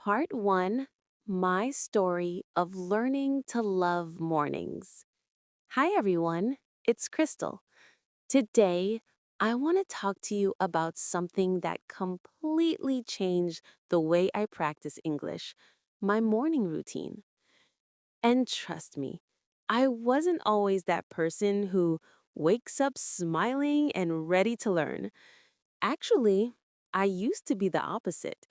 Part 1, My Story of Learning to Love Mornings. Hi, everyone. It's Crystal. Today, I want to talk to you about something that completely changed the way I practice English, my morning routine. And trust me, I wasn't always that person who wakes up smiling and ready to learn. Actually, I used to be the opposite.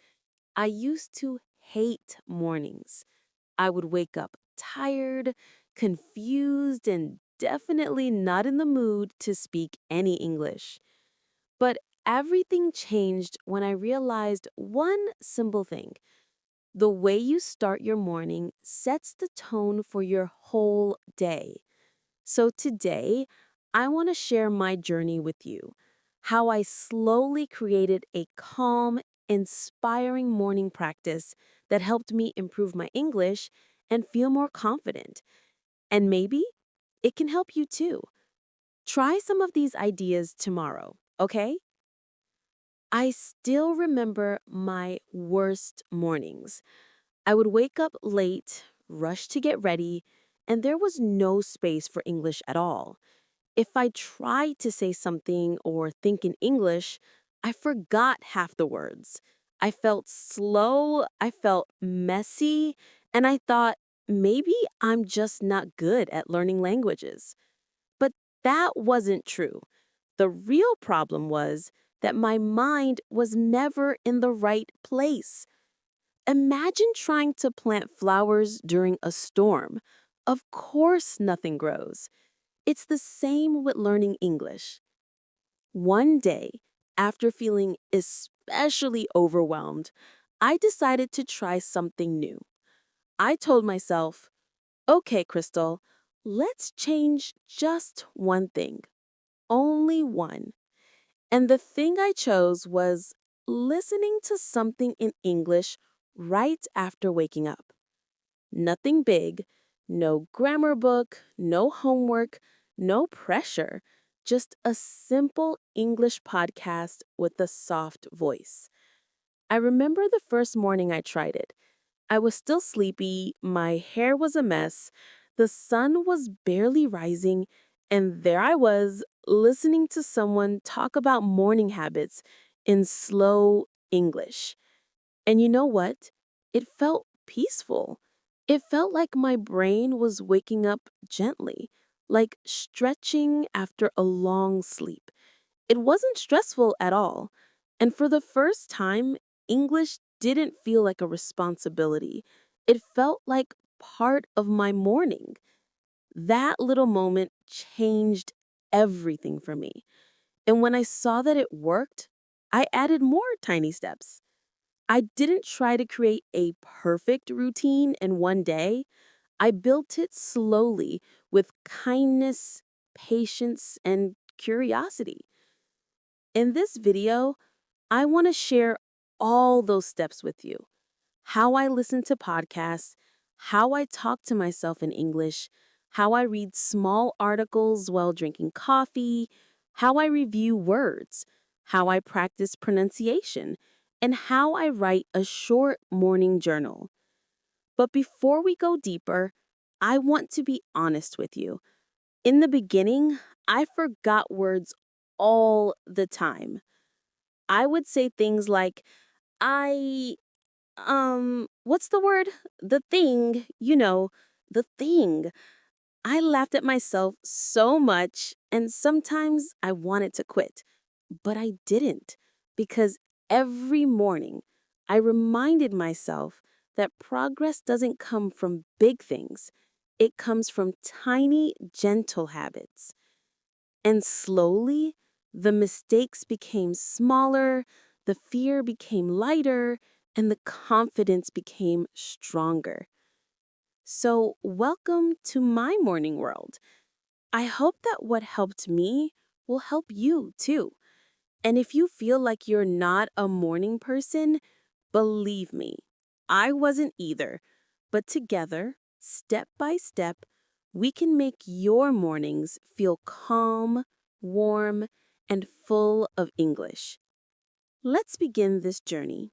I used to hate mornings. I would wake up tired, confused, and definitely not in the mood to speak any English. But everything changed when I realized one simple thing. The way you start your morning sets the tone for your whole day. So today, I want to share my journey with you. How I slowly created a calm, inspiring morning practice that helped me improve my English and feel more confident. And maybe it can help you too. Try some of these ideas tomorrow, okay? I still remember my worst mornings. I would wake up late, rush to get ready, and there was no space for English at all. If I tried to say something or think in English, I forgot half the words. I felt slow, I felt messy, and I thought maybe I'm just not good at learning languages. But that wasn't true. The real problem was that my mind was never in the right place. Imagine trying to plant flowers during a storm. Of course, nothing grows. It's the same with learning English. One day, after feeling especially overwhelmed, I decided to try something new. I told myself, okay, Crystal, let's change just one thing. Only one. And the thing I chose was listening to something in English right after waking up. Nothing big, no grammar book, no homework, no pressure, just a simple English podcast with a soft voice. I remember the first morning I tried it. I was still sleepy, my hair was a mess, the sun was barely rising, and there I was listening to someone talk about morning habits in slow English. And you know what? It felt peaceful. It felt like my brain was waking up gently, like stretching after a long sleep. It wasn't stressful at all. And for the first time, English didn't feel like a responsibility. It felt like part of my morning. That little moment changed everything for me. And when I saw that it worked, I added more tiny steps. I didn't try to create a perfect routine in one day. I built it slowly with kindness, patience, and curiosity. In this video, I want to share all those steps with you. How I listen to podcasts, how I talk to myself in English, how I read small articles while drinking coffee, how I review words, how I practice pronunciation, and how I write a short morning journal. But before we go deeper, I want to be honest with you. In the beginning, I forgot words all the time. I would say things like, what's the word? The thing, the thing. I laughed at myself so much, and sometimes I wanted to quit. But I didn't, because every morning I reminded myself that progress doesn't come from big things. It comes from tiny, gentle habits. And slowly, the mistakes became smaller, the fear became lighter, and the confidence became stronger. So, welcome to my morning world. I hope that what helped me will help you too. And if you feel like you're not a morning person, believe me, I wasn't either. But together, step by step, we can make your mornings feel calm, warm, and full of English. Let's begin this journey.